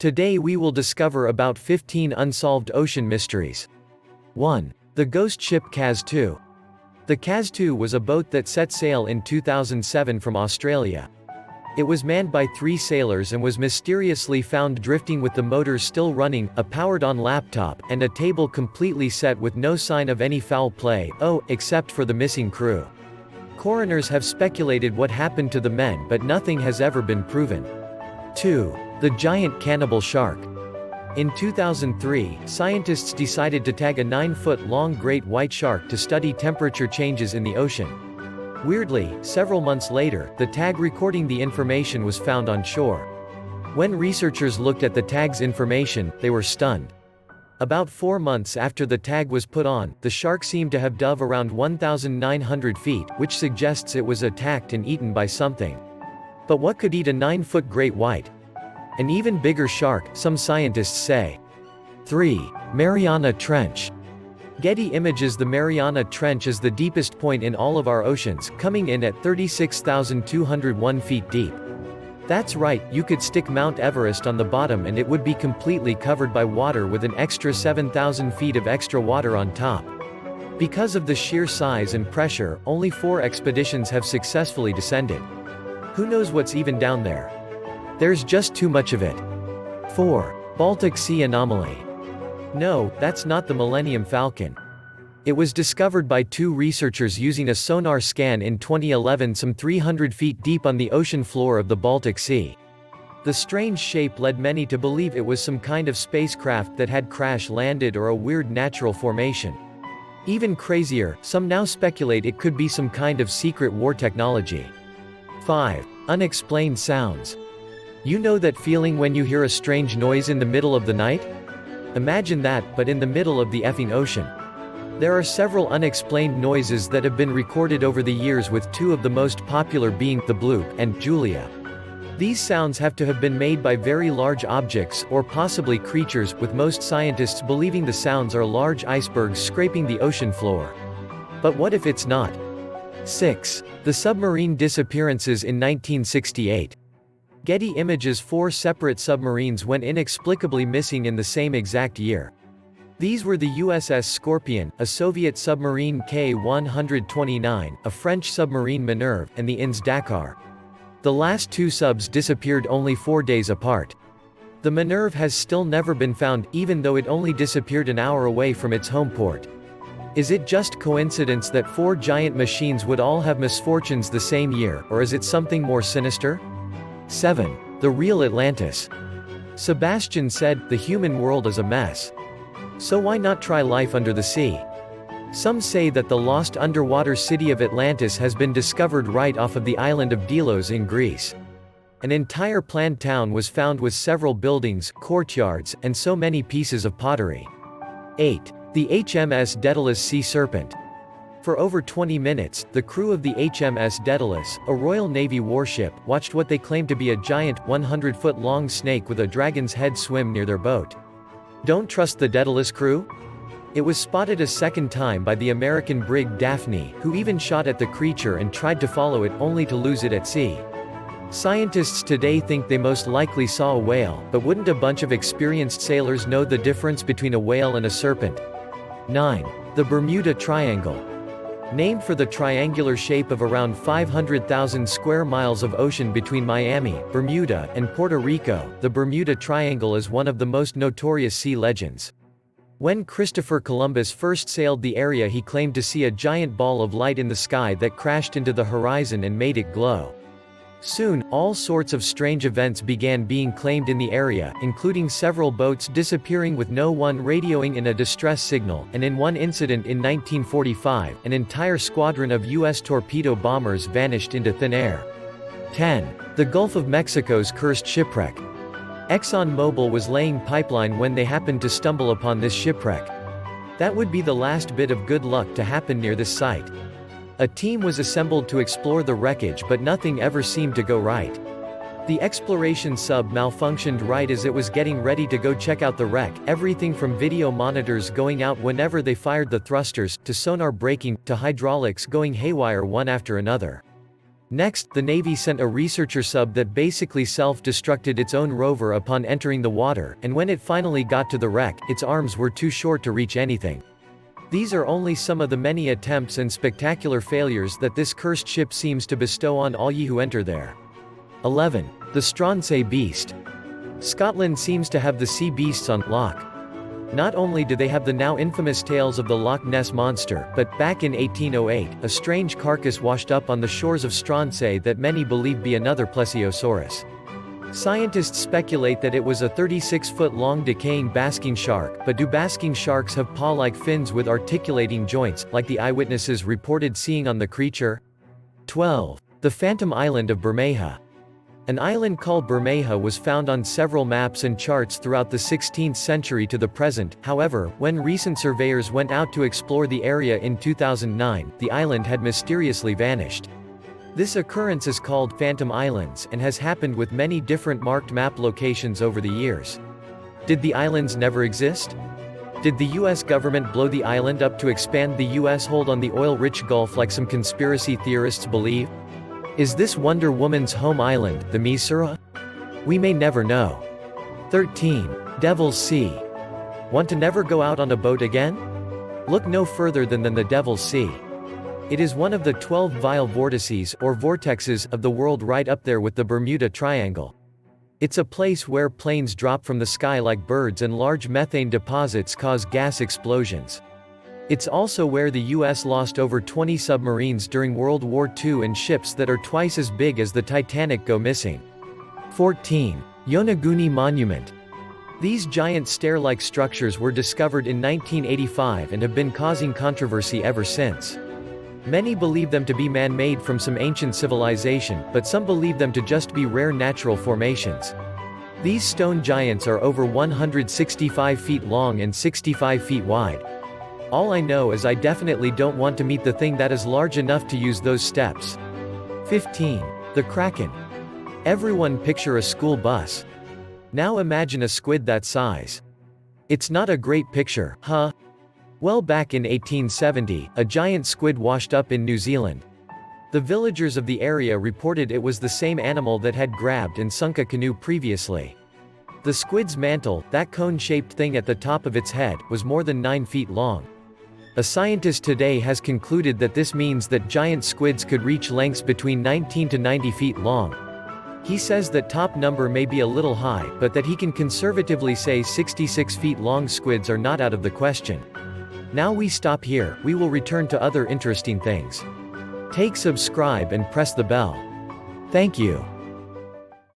Today we will discover about 15 unsolved ocean mysteries. 1. The ghost ship Kazll. The Kazll was a boat that set sail in 2007 from Australia. It was manned by 3 sailors and was mysteriously found drifting with the motors still running, a powered-on laptop, and a table completely set with no sign of any foul play, except for the missing crew. Coroners have speculated what happened to the men, but nothing has ever been proven. 2. The giant cannibal shark. In 2003, scientists decided to tag a 9-foot-long great white shark to study temperature changes in the ocean. Weirdly, several months later, the tag recording the information was found on shore. When researchers looked at the tag's information, they were stunned. About 4 months after the tag was put on, the shark seemed to have dove around 1,900 feet, which suggests it was attacked and eaten by something. But what could eat a 9-foot great white? An even bigger shark, some scientists say. 3. Mariana Trench. Getty images. The Mariana Trench is the deepest point in all of our oceans, coming in at 36,201 feet deep. That's right, you could stick Mount Everest on the bottom and it would be completely covered by water with an extra 7,000 feet of extra water on top. Because of the sheer size and pressure, only 4 expeditions have successfully descended. Who knows what's even down there? There's just too much of it. 4. Baltic Sea anomaly. No, that's not the Millenium Falcon. It was discovered by 2 researchers using a sonar scan in 2011 some 300 feet deep on the ocean floor of the Baltic Sea. The strange shape led many to believe it was some kind of spacecraft that had crash-landed or a weird natural formation. Even crazier, some now speculate it could be some kind of secret war technology. 5. Unexplained sounds. You know that feeling when you hear a strange noise in the middle of the night? Imagine that, but in the middle of the effing ocean. There are several unexplained noises that have been recorded over the years, with 2 of the most popular being the bloop and Julia. These sounds have to have been made by very large objects, or possibly creatures, with most scientists believing the sounds are large icebergs scraping the ocean floor. But what if it's not? 6. The submarine disappearances in 1968. Getty images. 4 separate submarines went inexplicably missing in the same exact year. These were the USS Scorpion, a Soviet submarine K-129, a French submarine Minerve, and the INS Dakar. The last 2 subs disappeared only 4 days apart. The Minerve has still never been found, even though it only disappeared an hour away from its home port. Is it just coincidence that 4 giant machines would all have misfortunes the same year, or is it something more sinister? 7. The real Atlantis. Sebastian said, "The human world is a mess. So why not try life under the sea?" Some say that the lost underwater city of Atlantis has been discovered right off of the island of Delos in Greece. An entire planned town was found with several buildings, courtyards, and so many pieces of pottery. 8. The HMS Daedalus Sea Serpent. For over 20 minutes, the crew of the HMS Daedalus, a Royal Navy warship, watched what they claimed to be a giant, 100-foot-long snake with a dragon's head swim near their boat. Don't trust the Daedalus crew? It was spotted a second time by the American brig Daphne, who even shot at the creature and tried to follow it, only to lose it at sea. Scientists today think they most likely saw a whale, but wouldn't a bunch of experienced sailors know the difference between a whale and a serpent? 9. The Bermuda Triangle. Named for the triangular shape of around 500,000 square miles of ocean between Miami, Bermuda, and Puerto Rico, the Bermuda Triangle is one of the most notorious sea legends. When Christopher Columbus first sailed the area, he claimed to see a giant ball of light in the sky that crashed into the horizon and made it glow. Soon, all sorts of strange events began being claimed in the area, including several boats disappearing with no one radioing in a distress signal, and in one incident in 1945, an entire squadron of U.S. torpedo bombers vanished into thin air. 10. The Gulf of Mexico's cursed shipwreck. ExxonMobil was laying pipeline when they happened to stumble upon this shipwreck. That would be the last bit of good luck to happen near this site. A team was assembled to explore the wreckage, but nothing ever seemed to go right. The exploration sub malfunctioned right as it was getting ready to go check out the wreck, everything from video monitors going out whenever they fired the thrusters, to sonar breaking, to hydraulics going haywire one after another. Next, the Navy sent a researcher sub that basically self-destructed its own rover upon entering the water, and when it finally got to the wreck, its arms were too short to reach anything. These are only some of the many attempts and spectacular failures that this cursed ship seems to bestow on all ye who enter there. 11. The Stronsay Beast. Scotland seems to have the sea beasts on lock. Not only do they have the now infamous tales of the Loch Ness Monster, but, back in 1808, a strange carcass washed up on the shores of Stronsay that many believe be another plesiosaurus. Scientists speculate that it was a 36-foot-long decaying basking shark, but do basking sharks have paw-like fins with articulating joints, like the eyewitnesses reported seeing on the creature? 12. The Phantom Island of Bermeja. An island called Bermeja was found on several maps and charts throughout the 16th century to the present. However, when recent surveyors went out to explore the area in 2009, the island had mysteriously vanished. This occurrence is called Phantom Islands, and has happened with many different marked map locations over the years. Did the islands never exist? Did the US government blow the island up to expand the US hold on the oil-rich Gulf like some conspiracy theorists believe? Is this Wonder Woman's home island, the Misura? We may never know. 13. Devil's Sea. Want to never go out on a boat again? Look no further than the Devil's Sea. It is one of the 12 vile vortices, or vortexes, of the world, right up there with the Bermuda Triangle. It's a place where planes drop from the sky like birds and large methane deposits cause gas explosions. It's also where the US lost over 20 submarines during World War II, and ships that are twice as big as the Titanic go missing. 14. Yonaguni Monument. These giant stair-like structures were discovered in 1985 and have been causing controversy ever since. Many believe them to be man-made from some ancient civilization, but some believe them to just be rare natural formations. These stone giants are over 165 feet long and 65 feet wide. All I know is I definitely don't want to meet the thing that is large enough to use those steps. 15. The Kraken. Everyone picture a school bus. Now imagine a squid that size. It's not a great picture, huh? Well, back in 1870, a giant squid washed up in New Zealand. The villagers of the area reported it was the same animal that had grabbed and sunk a canoe previously. The squid's mantle, that cone-shaped thing at the top of its head, was more than 9 feet long. A scientist today has concluded that this means that giant squids could reach lengths between 19 to 90 feet long. He says that top number may be a little high, but that he can conservatively say 66 feet long squids are not out of the question. Now we stop here, we will return to other interesting things. Take subscribe and press the bell. Thank you.